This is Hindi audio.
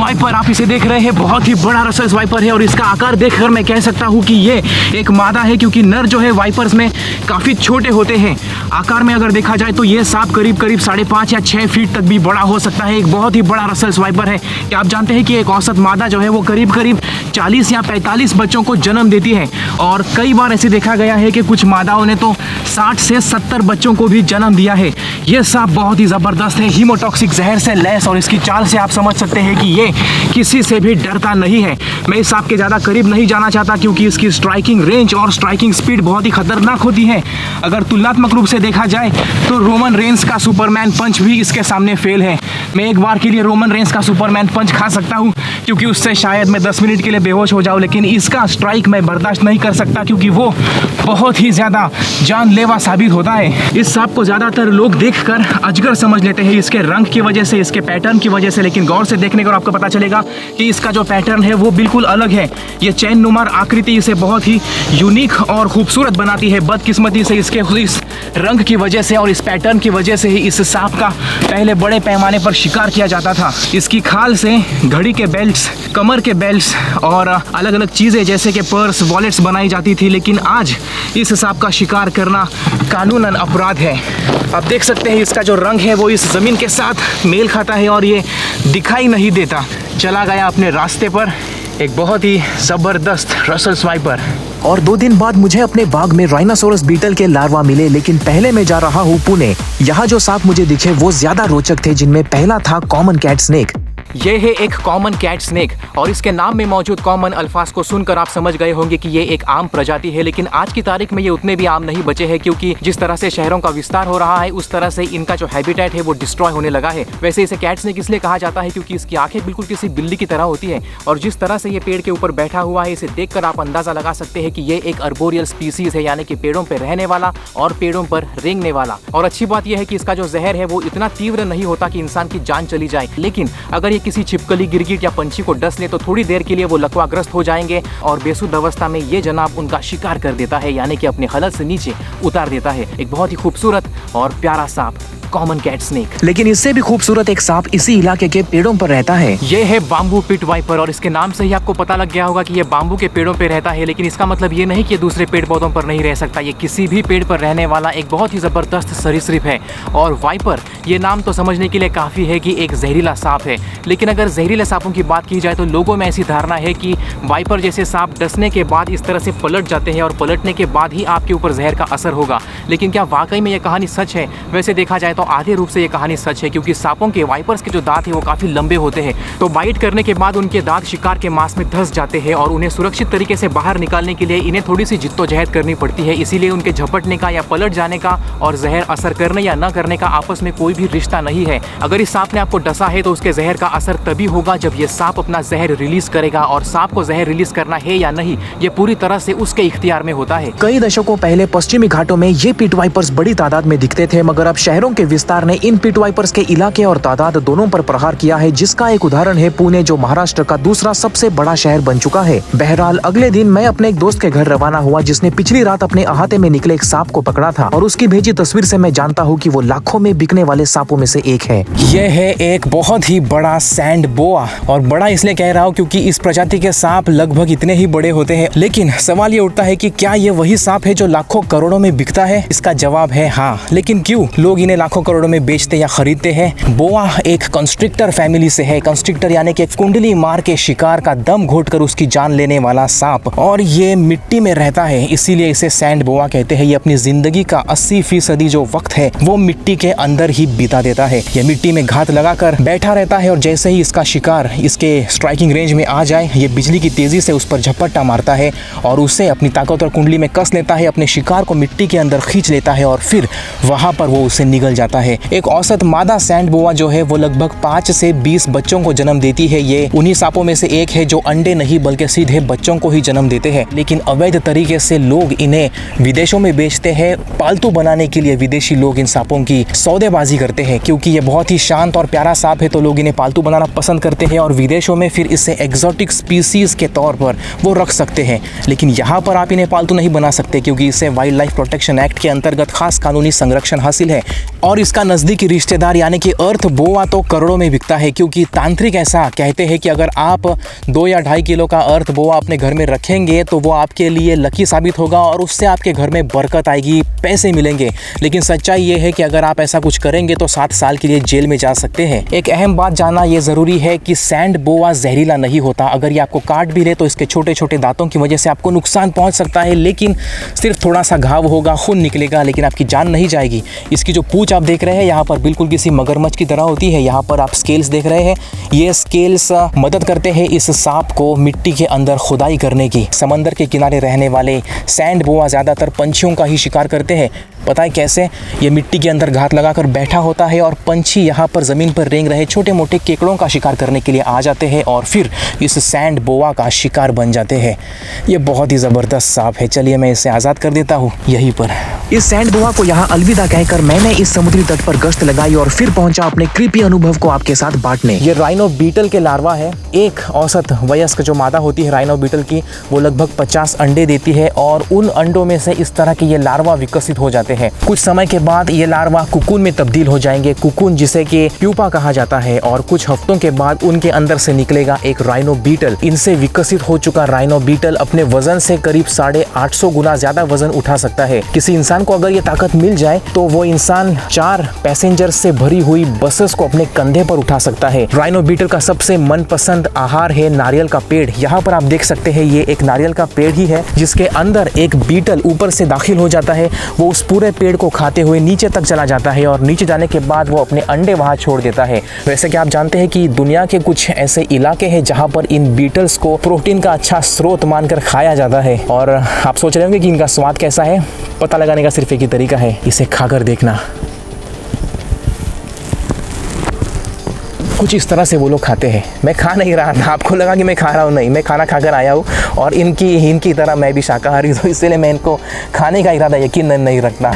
वाइपर आप इसे देख रहे हैं, बहुत ही बड़ा रसेल्स वाइपर है और इसका आकार देखकर मैं कह सकता हूँ कि ये एक मादा है, क्योंकि नर जो है वाइपर्स में काफ़ी छोटे होते हैं। आकार में अगर देखा जाए तो ये सांप करीब 5.5 या 6 फीट तक भी बड़ा हो सकता है। एक बहुत ही बड़ा रसेल्स वाइपर है। क्या आप जानते हैं कि एक औसत मादा जो है वो करीब 40 या 45 बच्चों को जन्म देती है और कई बार ऐसे देखा गया है कि कुछ मादाओं ने तो 60 से 70 बच्चों को भी जन्म दिया है। ये सांप बहुत ही ज़बरदस्त है, हीमोटॉक्सिक जहर से लैस, और इसकी चाल से आप समझ सकते हैं कि ये किसी से भी डरता नहीं है। मैं इस सांप के ज़्यादा करीब नहीं जाना चाहता क्योंकि इसकी स्ट्राइकिंग रेंज और स्ट्राइकिंग स्पीड बहुत ही खतरनाक होती है। अगर तुलनात्मक रूप से देखा जाए तो रोमन रेंस का सुपरमैन पंच भी इसके सामने फेल है। मैं एक बार के लिए रोमन रेंस का सुपरमैन पंच खा सकता हूँ क्योंकि उससे शायद मैं 10 मिनट के लिए बेहोश हो जाऊँ, लेकिन इसका स्ट्राइक मैं बर्दाश्त नहीं कर सकता क्योंकि वो बहुत ही ज़्यादा जानलेवा साबित होता है। इस सांप को ज़्यादातर लोग देखकर अजगर समझ लेते हैं, इसके रंग की वजह से, इसके पैटर्न की वजह से, लेकिन गौर से देखने पर आपको पता चलेगा कि इसका जो पैटर्न है वो बिल्कुल अलग है। ये चैन नुमार आकृति इसे बहुत ही यूनिक और खूबसूरत बनाती है। बदकिस्मती से इसके इस रंग की वजह से और इस पैटर्न की वजह से ही इस सांप का पहले बड़े पैमाने पर शिकार किया जाता था। इसकी खाल से घड़ी के बेल्ट्स, कमर के बेल्ट्स और अलग अलग चीज़ें जैसे कि पर्स, वॉलेट्स बनाई जाती थी, लेकिन आज इस सांप का शिकार करना कानूनन अपराध है। आप देख सकते हैं इसका जो रंग है वो इस ज़मीन के साथ मेल खाता है और ये दिखाई नहीं देता। चला गया अपने रास्ते पर एक बहुत ही ज़बरदस्त रसेल्स वाइपर। और 2 दिन बाद मुझे अपने बाग में राइनोसोरस बीटल के लार्वा मिले, लेकिन पहले मैं जा रहा हूँ पुणे। यहाँ जो सांप मुझे दिखे वो ज्यादा रोचक थे, जिनमें पहला था कॉमन कैट स्नेक। ये है एक कॉमन कैट स्नेक और इसके नाम में मौजूद कॉमन अल्फाज को सुनकर आप समझ गए होंगे कि ये एक आम प्रजाति है, लेकिन आज की तारीख में ये उतने भी आम नहीं बचे हैं क्योंकि जिस तरह से शहरों का विस्तार हो रहा है उस तरह से इनका जो हैबिटेट है वो डिस्ट्रॉय होने लगा है। वैसे इसे कैट स्नेक इसलिए कहा जाता है क्योंकि इसकी आंखें बिल्कुल किसी बिल्ली की तरह होती है और जिस तरह से ये पेड़ के ऊपर बैठा हुआ है इसे देखकर आप अंदाजा लगा सकते हैं कि ये एक अर्बोरियल स्पीसीज है, यानी कि पेड़ों पर रहने वाला और पेड़ों पर रेंगने वाला। और अच्छी बात यह है कि इसका जो जहर है वो इतना तीव्र नहीं होता कि इंसान की जान चली जाए, लेकिन अगर ये किसी छिपकली, गिरगिट या पंछी को डस ले तो थोड़ी देर के लिए वो लकवाग्रस्त हो जाएंगे और बेसुध अवस्था में ये जनाब उनका शिकार कर देता है, यानी कि अपने खलत से नीचे उतार देता है। एक बहुत ही खूबसूरत और प्यारा सांप कॉमन कैट स्नेक। लेकिन इससे भी खूबसूरत एक सांप इसी इलाके के पेड़ों पर रहता है। ये है बाम्बू पिट वाइपर और इसके नाम से ही आपको पता लग गया होगा कि ये बाम्बू के पेड़ों पर रहता है, लेकिन इसका मतलब ये नहीं कि दूसरे पेड़ पौधों पर नहीं रह सकता। ये किसी भी पेड़ पर रहने वाला एक बहुत ही जबरदस्त सरीसृप है। और वाइपर ये नाम तो समझने के लिए काफ़ी है कि एक जहरीला सांप है, लेकिन अगर जहरीले सांपों की बात की जाए तो लोगों में ऐसी धारणा है कि वाइपर जैसे सांप डसने के बाद इस तरह से पलट जाते हैं और पलटने के बाद ही आपके ऊपर जहर का असर होगा, लेकिन क्या वाकई में ये कहानी सच है? वैसे देखा जाए तो आधे रूप से ये कहानी सच है, क्योंकि सांपों के, वाइपर्स के जो दांत है वो काफ़ी लंबे होते हैं, तो बाइट करने के बाद उनके दांत शिकार के मांस में धंस जाते हैं और उन्हें सुरक्षित तरीके से बाहर निकालने के लिए इन्हें थोड़ी सी जिद्दोजहद करनी पड़ती है। इसीलिए उनके झपटने का या पलट जाने का और जहर असर करने या न करने का आपस में कोई भी रिश्ता नहीं है। अगर इस सांप ने आपको डसा है तो उसके जहर का असर तभी होगा जब ये सांप अपना जहर रिलीज करेगा, और सांप को जहर रिलीज करना है या नहीं ये पूरी तरह से उसके इख्तियार में होता है। कई दशकों पहले पश्चिमी घाटों में ये पिट वाइपर्स बड़ी तादाद में दिखते थे, मगर अब शहरों के विस्तार ने इन पिट वाइपर्स के इलाके और तादाद दोनों पर प्रहार किया है, जिसका एक उदाहरण है पुणे, जो महाराष्ट्र का दूसरा सबसे बड़ा शहर बन चुका है। बहरहाल अगले दिन मैं अपने एक दोस्त के घर रवाना हुआ जिसने पिछली रात अपने अहाते में निकले एक सांप को पकड़ा था, और उसकी भेजी तस्वीर से मैं जानता हूँ कि वो लाखों में बिकने वाले सांपों में से एक है। यह है एक बहुत ही बड़ा सैंड बोआ, और बड़ा इसलिए कह रहा हूँ क्योंकि इस प्रजाति के सांप लगभग इतने ही बड़े होते हैं। लेकिन सवाल ये उठता है कि क्या ये वही सांप है जो लाखों करोड़ों में बिकता है? इसका जवाब है हाँ, लेकिन क्यों लोग इन्हें लाखों करोड़ों में बेचते या खरीदते हैं? बोआ एक कंस्ट्रिक्टर फैमिली से है। कंस्ट्रिक्टर यानी कि कुंडली मार के शिकार का दम घोटकर उसकी जान लेने वाला सांप, और ये मिट्टी में रहता है, इसीलिए इसे सैंड बोआ कहते हैं। ये अपनी जिंदगी का 80% जो वक्त है वो मिट्टी के अंदर ही बिता देता है। ये मिट्टी में घात लगाकर बैठा रहता है और जैसे ही इसका शिकार इसके स्ट्राइकिंग रेंज में आ जाए ये बिजली की तेजी से उस पर झपट्टा मारता है और उसे अपनी ताकतवर कुंडली में कस लेता है, अपने शिकार को मिट्टी के अंदर खींच लेता है और फिर वहां पर वो उसे निगल जाता है। एक औसत मादा सैंड बोआ जो है वो लगभग 5 से 20 बच्चों को जन्म देती है। ये उन्हीं सांपों में से एक है जो अंडे नहीं बल्कि सीधे बच्चों को ही जन्म देते हैं, लेकिन अवैध तरीके से लोग इन्हें विदेशों में बेचते हैं। पालतू बनाने के लिए विदेशी लोग इन सांपों की सौदेबाजी करते हैं, क्योंकि ये बहुत ही शांत और प्यारा सांप है तो लोग इन्हें पालतू बनाना पसंद करते हैं और विदेशों में फिर इसे एग्जॉटिक स्पीसीज के तौर पर वो रख सकते हैं। लेकिन यहाँ पर आप इन्हें पालतू नहीं बना सकते क्योंकि इसे वाइल्ड लाइफ प्रोटेक्शन एक्ट के अंतर्गत खास कानूनी संरक्षण हासिल है। और और इसका नज़दीकी रिश्तेदार यानी कि अर्थ बोआ तो करोड़ों में बिकता है, क्योंकि तांत्रिक ऐसा कहते हैं कि अगर आप 2 या 2.5 किलो का अर्थ बोआ अपने घर में रखेंगे तो वो आपके लिए लकी साबित होगा और उससे आपके घर में बरकत आएगी, पैसे मिलेंगे। लेकिन सच्चाई ये है कि अगर आप ऐसा कुछ करेंगे तो 7 साल के लिए जेल में जा सकते हैं। एक अहम बात जानना ये ज़रूरी है कि सैंड बोआ जहरीला नहीं होता। अगर ये आपको काट भी ले तो इसके छोटे छोटे दांतों की वजह से आपको नुकसान पहुंच सकता है, लेकिन सिर्फ थोड़ा सा घाव होगा, खून निकलेगा, लेकिन आपकी जान नहीं जाएगी। इसकी जो पूंछ आप देख रहे हैं यहाँ पर बिल्कुल किसी मगरमच्छ की तरह होती है। यहाँ पर आप स्केल्स देख रहे हैं, ये स्केल्स मदद करते हैं इस सांप को मिट्टी के अंदर खुदाई करने की। समंदर के किनारे रहने वाले सैंड बोआ ज़्यादातर पंछियों का ही शिकार करते हैं। पता है कैसे? ये मिट्टी के अंदर घात लगाकर बैठा होता है और पंछी यहाँ पर ज़मीन पर रेंग रहे छोटे मोटे केकड़ों का शिकार करने के लिए आ जाते हैं और फिर इस सैंड बोआ का शिकार बन जाते हैं। ये बहुत ही ज़बरदस्त सांप है। चलिए मैं इसे आज़ाद कर देता हूँ यहीं पर। इस सैंड बोआ को यहाँ अलविदा कहकर मैंने इस समुद्री तट पर गश्त लगाई और फिर पहुंचा अपने क्रीपी अनुभव को आपके साथ बांटने। ये राइनो बीटल के लार्वा है। एक औसत वयस्क जो मादा होती है राइनो बीटल की, वो लगभग 50 अंडे देती है और उन अंडों में से इस तरह के ये लार्वा विकसित हो जाते हैं। कुछ समय के बाद ये लार्वा कुकुन में तब्दील हो जाएंगे, कुकुन जिसे कि प्यूपा कहा जाता है, और कुछ हफ्तों के बाद उनके अंदर से निकलेगा एक राइनो बीटल। इनसे विकसित हो चुका राइनो बीटल अपने वजन से करीब 850 गुना ज्यादा वजन उठा सकता है। किसी इंसान को अगर ये ताकत मिल जाए तो वो इंसान 4 पैसेंजर से भरी हुई बसेस को अपने कंधे पर उठा सकता है। राइनो बीटल का सबसे मनपसंद आहार है नारियल का पेड़। यहाँ पर आप देख सकते हैं ये एक नारियल का पेड़ ही है जिसके अंदर एक बीटल ऊपर से दाखिल हो जाता है। वो उस पूरे पेड़ को खाते हुए नीचे तक चला जाता है और नीचे जाने के बाद वो अपने अंडे वहाँ छोड़ देता है। वैसे कि आप जानते हैं कि दुनिया के कुछ ऐसे इलाके हैं जहाँ पर इन बीटल्स को प्रोटीन का अच्छा स्रोत मानकर खाया जाता है। और आप सोच रहे होंगे कि इनका स्वाद कैसा है। पता लगाने का सिर्फ एक ही तरीका है, इसे खाकर देखना। कुछ इस तरह से वो लोग खाते हैं। मैं खा नहीं रहा था, आपको लगा कि मैं खा रहा हूँ, नहीं, मैं खाना खाकर आया हूँ और इनकी तरह मैं भी शाकाहारी हूँ, तो इसलिए मैं इनको खाने का इरादा यकीन नहीं रखता।